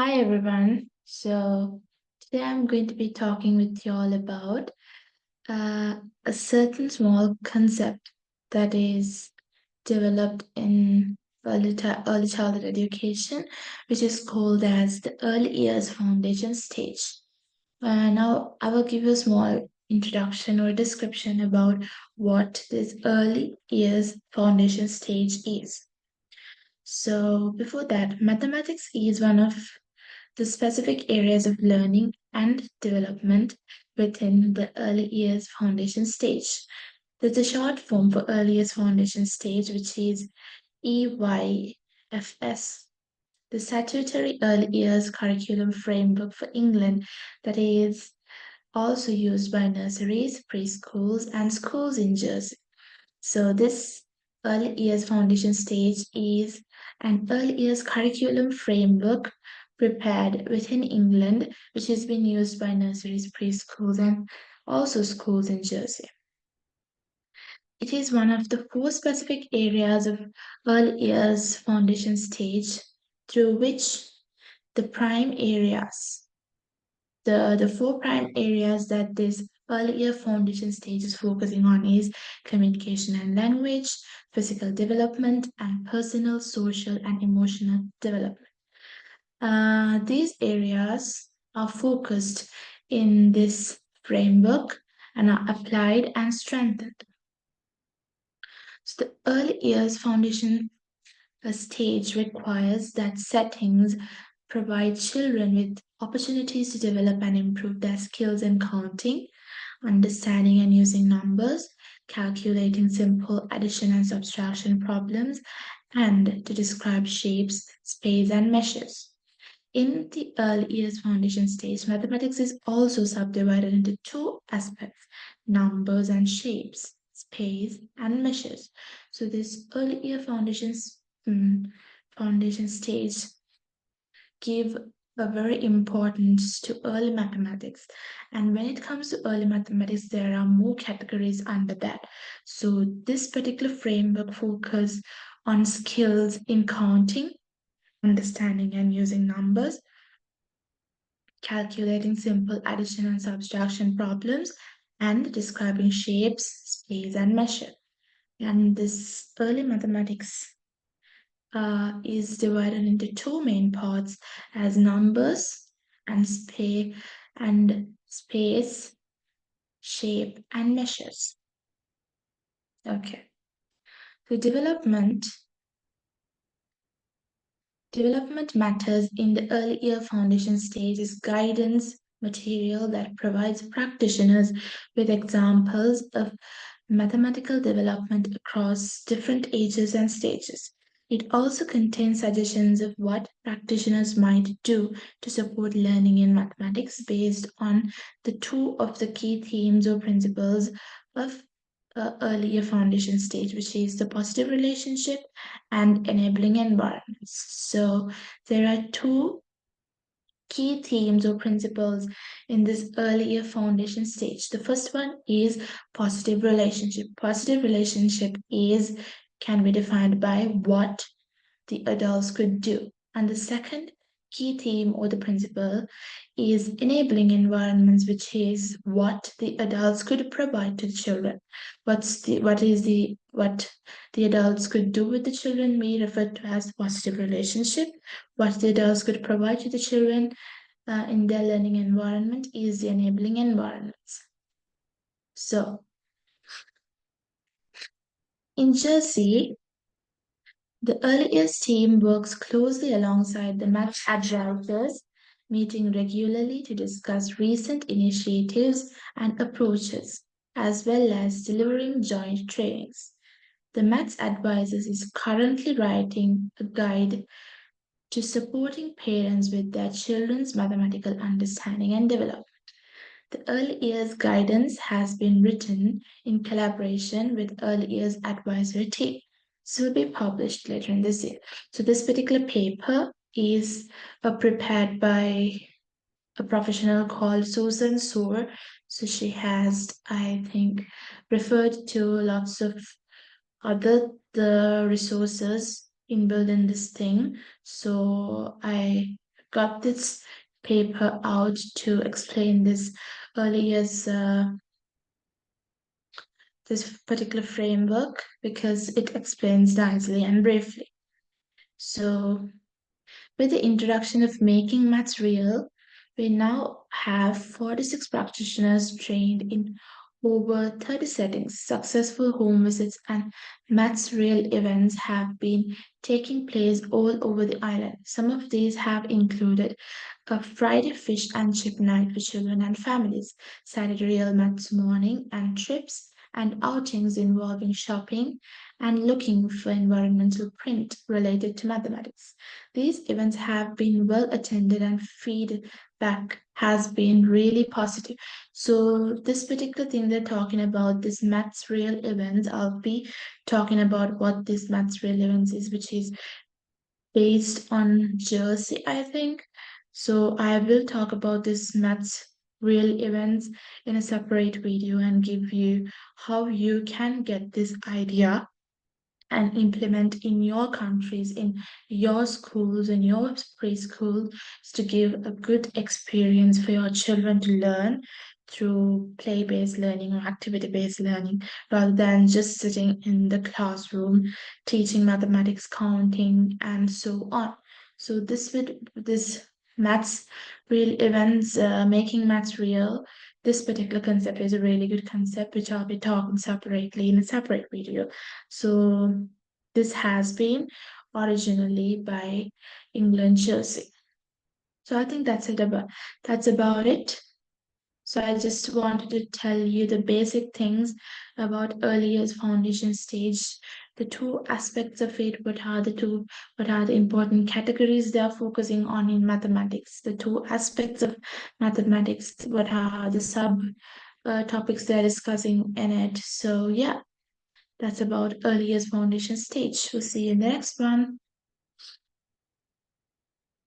Hi everyone. Today I'm going to be talking with you all about a certain small concept that is developed in early childhood education, which is called as the early years foundation stage. Now I will give you a small introduction or description about what this early years foundation stage is. So before that, mathematics is one of the specific areas of learning and development within the early years foundation stage. There's a short form for early years foundation stage, which is EYFS, the statutory early years curriculum framework for England that is also used by nurseries, preschools, and schools in Jersey. So this early years foundation stage is an early years curriculum framework prepared within England, which has been used by nurseries, preschools, and also schools in Jersey. It is one of the four specific areas of early years foundation stage through which the prime areas, the four prime areas that this early year foundation stage is focusing on is communication and language, physical development, and personal, social, and emotional development. These areas are focused in this framework and are applied and strengthened. So the early years foundation stage requires that settings provide children with opportunities to develop and improve their skills in counting, understanding and using numbers, calculating simple addition and subtraction problems, and to describe shapes, space, and measures. In the early years foundation stage, mathematics is also subdivided into two aspects: numbers and shapes, space, and measures. So, this early year foundation stage give a very importance to early mathematics. And when it comes to early mathematics, there are more categories under that. So this particular framework focus on skills in counting, understanding and using numbers, calculating simple addition and subtraction problems, and describing shapes, space, and measure. And this early mathematics is divided into two main parts as numbers and space, shape, and measures. Okay. So development matters in the early year foundation stage is guidance material that provides practitioners with examples of mathematical development across different ages and stages. It also contains suggestions of what practitioners might do to support learning in mathematics based on the two of the key themes or principles of earlier foundation stage, which is the positive relationship and enabling environments. So there are two key themes or principles in this earlier foundation stage. The first one is positive relationship. Positive relationship is can be defined by what the adults could do. And the second key theme or the principle is enabling environments, which is what the adults could provide to the children. What the adults could do with the children we refer to as positive relationship. What the adults could provide to the children in their learning environment is the enabling environments. So in Jersey, the early years team works closely alongside the match advisors, meeting regularly to discuss recent initiatives and approaches, as well as delivering joint trainings. The Maths Advisors is currently writing a guide to supporting parents with their children's mathematical understanding and development. The early years guidance has been written in collaboration with early years advisory team. This will be published later in this year. So this particular paper is prepared by a professional called Susan Soar. So she has, I think, referred to lots of other the resources inbuilt in this thing. So I got this paper out to explain this early years, this particular framework because it explains nicely and briefly. So, with the introduction of making maths real, we now have 46 practitioners trained in over 30 settings. Successful home visits and maths real events have been taking place all over the island. Some of these have included a Friday fish and chip night for children and families, Saturday real maths morning and trips and outings involving shopping and looking for environmental print related to mathematics. These events have been well attended and feedback has been really positive. So this particular thing they're talking about, this maths real events, I'll be talking about what this maths real events is, which is based on Jersey, I think. So I will talk about this maths real events in a separate video and give you how you can get this idea and implement in your countries, in your schools, in your preschool, to give a good experience for your children to learn through play based learning or activity based learning rather than just sitting in the classroom teaching mathematics, counting, and so on. So, this maths real events, making maths real. This particular concept is a really good concept, which I'll be talking separately in a separate video. So this has been originally by England Jersey. So I think that's about it. So I just wanted to tell you the basic things about early years foundation stage, the two aspects of it, what are the important categories they are focusing on in mathematics, the two aspects of mathematics, what are the sub topics they're discussing in it. So yeah, that's about early years foundation stage. We'll see you in the next one.